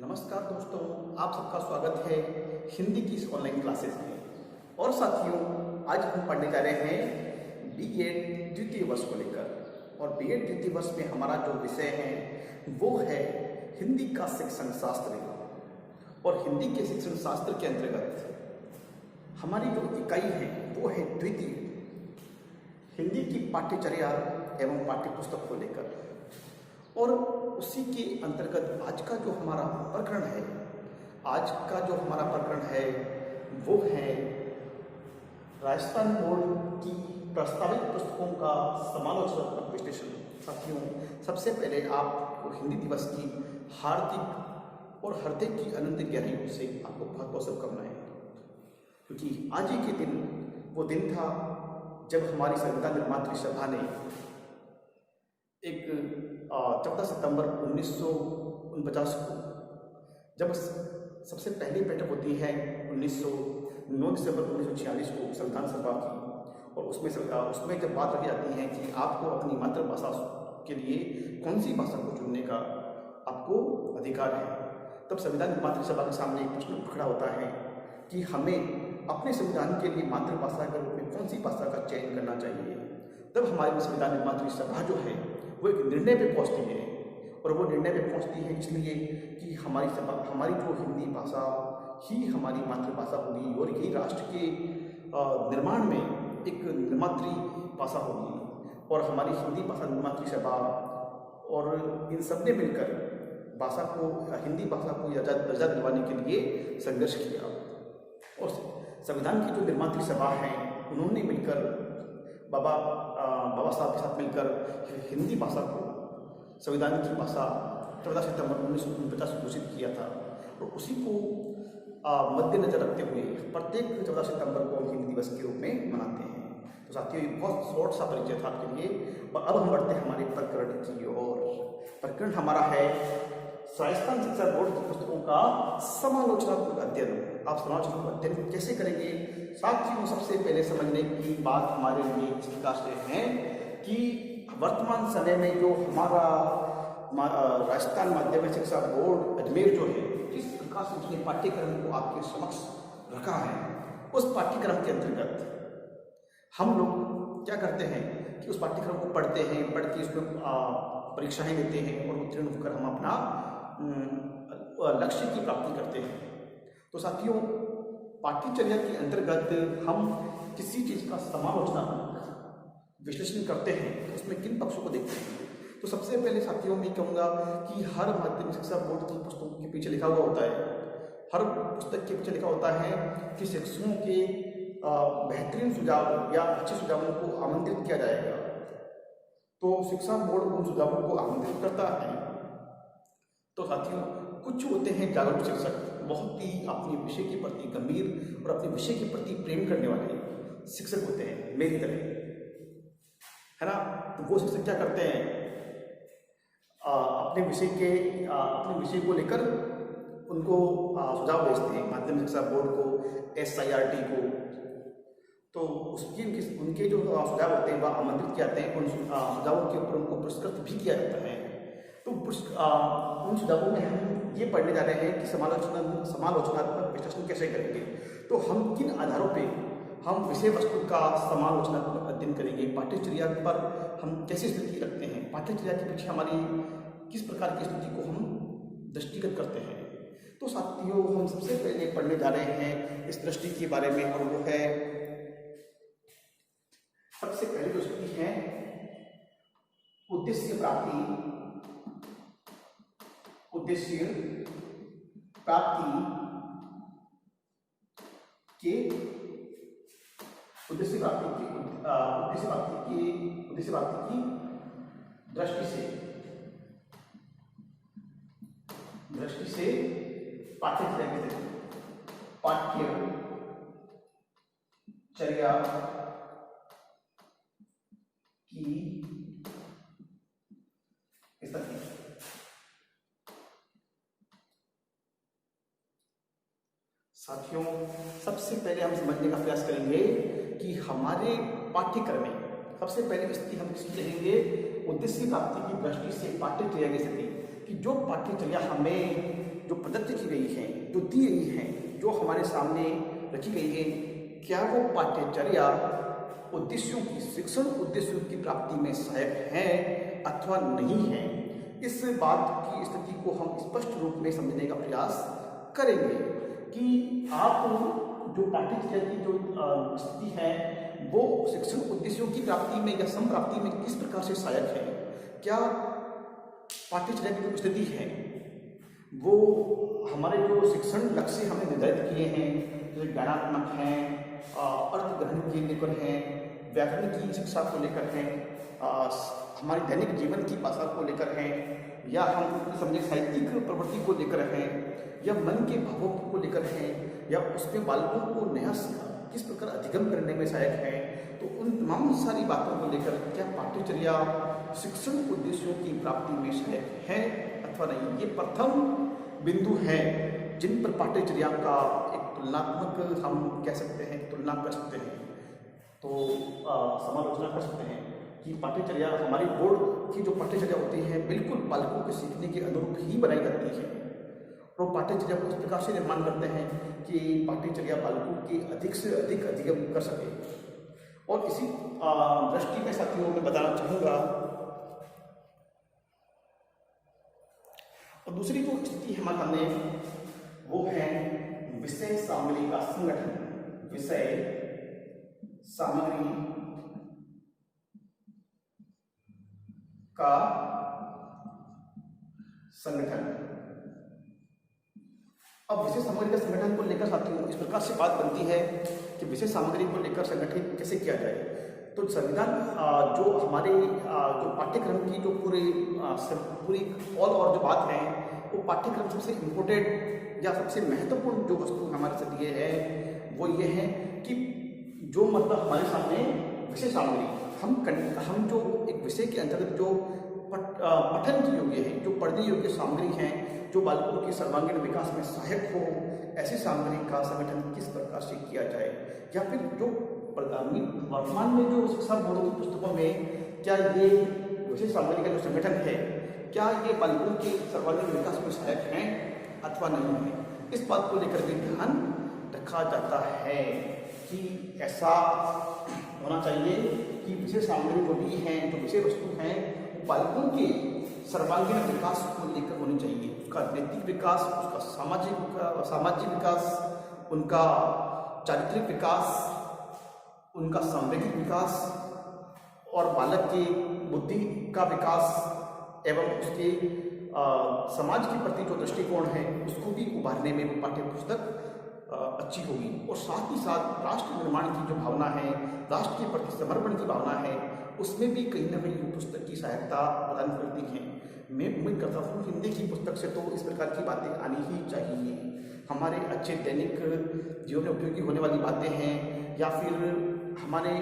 नमस्कार दोस्तों, आप सबका स्वागत है हिंदी की इस ऑनलाइन क्लासेस में। और साथियों, आज हम पढ़ने जा रहे हैं बीएड द्वितीय वर्ष को लेकर। और बीएड द्वितीय वर्ष में हमारा जो विषय है वो है हिंदी का शिक्षण शास्त्र। और हिंदी के शिक्षण शास्त्र के अंतर्गत हमारी जो इकाई है वो है द्वितीय, हिंदी की पाठ्यचर्या एवं पाठ्य पुस्तक को लेकर। और उसी के अंतर्गत आज का जो हमारा प्रकरण है वो है राजस्थान बोर्ड की प्रस्तावित पुस्तकों का समालोचनात्मक विश्लेषण। साथियों, सबसे पहले आपको हिंदी दिवस की हार्दिक और हृदय की अनंत गहराइयों से आपको बहुत बहुत शुभकामनाएं, क्योंकि आज ही के दिन वो दिन था जब हमारी संविधान निर्मात्री सभा ने एक 14 सितंबर 1949 को, जब सबसे पहली बैठक होती है 9 दिसंबर 1946 को संविधान सभा की, और उसमें जब बात रखी जाती है कि आपको अपनी मातृभाषा के लिए कौन सी भाषा को चुनने का आपको अधिकार है, तब संविधान निर्मात्री सभा के सामने एक प्रश्न खड़ा होता है कि हमें अपने संविधान के लिए मातृभाषा के रूप में कौन सी भाषा का चयन करना चाहिए। तब हमारी संविधान निर्मात्री सभा जो है वो एक निर्णय पे पहुंचती है, और वो निर्णय पे पहुंचती है इसलिए कि हमारी जो हिंदी भाषा ही हमारी मातृभाषा होगी और यही राष्ट्र के निर्माण में एक निर्मात्री भाषा होगी। और हमारी हिंदी भाषा निर्मात्री सभा और इन सब ने मिलकर हिंदी भाषा को दर्जा दिलवाने के लिए संघर्ष किया। और संविधान की जो निर्मात्री सभा है उन्होंने मिलकर बाबा साहब के साथ मिलकर हिंदी भाषा को संविधान की भाषा 14 सितंबर 1949 को घोषित किया था। और उसी को मद्देनजर रखते हुए प्रत्येक 14 सितंबर को हम हिंदी दिवस के रूप में मनाते हैं। तो साथियों, ये बहुत शॉर्ट सा परिचय था आपके लिए। और अब हम बढ़ते हैं हमारे प्रकरण की ओर। प्रकरण हमारा है राजस्थान शिक्षा बोर्ड की पुस्तकों का समालोचनात्मक अध्ययन। आप समालोचनात्मक अध्ययन कैसे करेंगे? साथियों, सबसे पहले समझने की बात हमारे लिए इस प्रकार से है कि वर्तमान समय में जो हमारा राजस्थान माध्यमिक शिक्षा बोर्ड अजमेर जो है, किस प्रकार से उसने पाठ्यक्रम को आपके समक्ष रखा है, उस पाठ्यक्रम के अंतर्गत हम लोग क्या करते हैं कि उस पाठ्यक्रम को पढ़ के उसमें परीक्षाएं देते हैं और उत्तीर्ण होकर हम अपना लक्ष्य की प्राप्ति करते हैं। तो साथियों, पाठ्यचर्या के अंतर्गत हम किसी चीज़ का समालोचनात्मक विश्लेषण करते हैं तो उसमें किन पक्षों को देखते हैं? तो सबसे पहले साथियों मैं कहूँगा कि हर माध्यमिक शिक्षा बोर्ड की पुस्तकों के पीछे लिखा हुआ होता है, हर पुस्तक के पीछे लिखा होता है कि शिक्षकों के बेहतरीन सुझाव या अच्छे सुझावों को आमंत्रित किया जाएगा। तो शिक्षा बोर्ड उन सुझावों को आमंत्रित करता है। तो साथियों, कुछ होते हैं जागरूक शिक्षक, बहुत ही अपने विषय के प्रति गंभीर और अपने विषय के प्रति प्रेम करने वाले शिक्षक होते हैं, मेरी तरह, है ना। तो वो शिक्षक क्या करते हैं, अपने विषय को लेकर उनको सुझाव भेजते हैं माध्यमिक शिक्षा बोर्ड को, SIRT को। तो उनके जो सुझाव होते हैं वह आमंत्रित किए जाते हैं। उन सुझावों के ऊपर उनको पुरस्कृत भी किया जाता है। तो उन सुझावों में हम ये पढ़ने जा रहे हैं कि समालोचनात्मक विश्लेषण कैसे करेंगे। तो हम किन आधारों पे हम विषय वस्तु का समालोचनात्मक अध्ययन करेंगे, पाठ्यचर्या पर हम कैसी स्थिति रखते हैं, पाठ्यचर्या के पीछे हमारी किस प्रकार की स्थिति को हम दृष्टिगत करते हैं। तो साथियों, हम सबसे पहले पढ़ने जा रहे हैं इस दृष्टि के बारे में, और वो है सबसे पहले जो स्थिति है उद्देश्य प्राप्ति की दृष्टि से पाठ्यचर्या की स्थिति। साथियों, सबसे पहले हम समझने का प्रयास करेंगे कि हमारे पाठ्यक्रम में सबसे पहले स्थिति हम किसकी लेंगे, उद्देश्य प्राप्ति की दृष्टि से पाठ्यचर्या की स्थिति, कि जो पाठ्यचर्या हमें जो प्रदत्त की गई हैं, जो दी गई हैं, जो हमारे सामने रखी गई है, क्या वो पाठ्यचर्या उद्देश्यों की, शिक्षण उद्देश्यों की प्राप्ति में सहायक है अथवा नहीं है। इस बात की स्थिति को हम स्पष्ट रूप में समझने का प्रयास करेंगे कि आप जो पाठ्यचर्या की जो स्थिति है वो शिक्षण उद्देश्यों की प्राप्ति में या संप्राप्ति में किस प्रकार से सहायक है। क्या पाठ्यचर्या की जो स्थिति है वो हमारे जो शिक्षण लक्ष्य हमने निर्धारित किए हैं, जो ज्ञानात्मक हैं, अर्थ ग्रहण के लेकर हैं, व्याकरण की शिक्षा को लेकर हैं, हमारी दैनिक जीवन की भाषा को लेकर हैं, या हम समझे साहित्यिक प्रवृत्ति को लेकर हैं, या मन के भावों को लेकर हैं, या उसमें बालकों को नया किस प्रकार अधिगम करने में सहायक है। तो उन तमाम सारी बातों को लेकर क्या पाठ्यचर्या शिक्षण उद्देश्यों की प्राप्ति में सहायक है अथवा नहीं, ये प्रथम बिंदु है जिन पर पाठ्यचर्या का एक तुलनात्मक हम कह सकते हैं, तुलना कर सकते हैं, तो समालोचना कर सकते हैं कि पाठ्यचर्या हमारी बोर्ड की जो पाठ्यचर्या होती है बिल्कुल बालकों के सीखने के अनुरूप ही बनाई जाती है, और पाठ्यचर्या को इस प्रकार से निर्माण करते हैं कि पाठ्यचर्या बालकों की अधिक से अधिक अधिगम कर सके। और इसी दृष्टि में साथियों में बताना चाहूँगा, और दूसरी जो स्थिति हमारे सामने वो है विषय सामग्री का संगठन। विषय सामग्री का संगठन। अब विषय सामग्री का संगठन को लेकर साथियों इस प्रकार से बात बनती है कि विषय सामग्री को लेकर संगठित कैसे किया जाए। तो संविधान जो हमारे जो पाठ्यक्रम की जो पूरी और जो बात है वो पाठ्यक्रम सबसे इम्पोर्टेंट या सबसे महत्वपूर्ण जो वस्तु हमारे साथ ये है वो ये है कि जो मतलब हमारे सामने विषय सामग्री हम जो एक विषय के अंतर्गत जो पठन की योग्य है, जो पढ़ने योग्य सामग्री हैं, जो बालकों के सर्वांगीण विकास में सहायक हो, ऐसी सामग्री का संगठन किस प्रकार से किया जाए। या फिर जो वर्तमान में जो शिक्षा बोर्ड की पुस्तकों में क्या ये विषय सामग्री का जो संगठन है क्या ये बालकों के सर्वांगीण विकास में सहायक हैं अथवा नहीं है, इस बात को लेकर भी ध्यान रखा जाता है कि ऐसा होना चाहिए कि विषय सामग्री जो भी हैं, जो विषय वस्तु हैं, वो बालकों के सर्वांगीण विकास को लेकर होनी चाहिए। उसका नैतिक विकास, उसका सामाजिक विकास, उनका चारित्रिक विकास, उनका सांवेगिक विकास और बालक की बुद्धि का विकास एवं उसके समाज के प्रति जो दृष्टिकोण है उसको भी उभारने में वो पाठ्य पुस्तक अच्छी होगी। और साथ ही साथ राष्ट्र निर्माण की जो भावना है, राष्ट्र के प्रति समर्पण की भावना है, उसमें भी कहीं ना कहीं वो पुस्तक की सहायता प्रदान करती है। मैं उम्मीद करता हूँ हिंदी की पुस्तक से तो इस प्रकार की बातें आनी ही चाहिए। हमारे अच्छे दैनिक जीवन में उपयोगी होने वाली बातें हैं, या फिर हमारे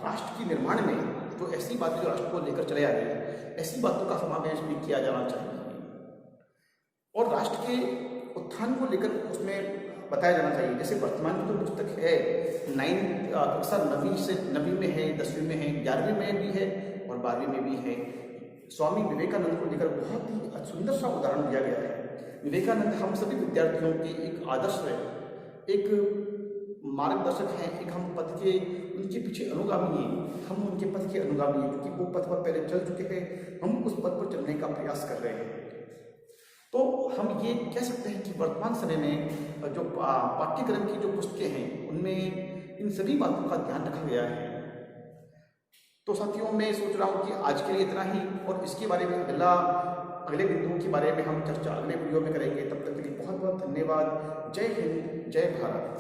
राष्ट्र के निर्माण में जो ऐसी बातें जो राष्ट्र को लेकर चले आ रही है, ऐसी बातों का समावेश भी किया जाना चाहिए। और राष्ट्र के उत्थान को लेकर उसमें बताया जाना चाहिए। जैसे वर्तमान की जो पुस्तक है कक्षा 9वीं में है, 10वीं में है, 11वीं में भी है और 12वीं में भी है। स्वामी विवेकानंद को लेकर बहुत ही सुंदर सा उदाहरण दिया गया है। विवेकानंद हम सभी विद्यार्थियों के एक आदर्श है, एक मार्गदर्शक हैं, एक हम पथ के उनके पीछे अनुगामी हैं, हम उनके पथ के अनुगामी हैं, क्योंकि वो पथ पर पहले चल चुके हैं, हम उस पथ पर चलने का प्रयास कर रहे हैं। तो हम ये कह सकते हैं कि वर्तमान समय में जो पाठ्यक्रम की जो पुस्तकें हैं उनमें इन सभी बातों का ध्यान रखा गया है। तो साथियों मैं सोच रहा हूँ कि आज के लिए इतना ही, और इसके बारे में अगले बिंदुओं के बारे में हम चर्चा अगले वीडियो में करेंगे। तब तक के लिए बहुत बहुत धन्यवाद। जय हिंद, जय भारत।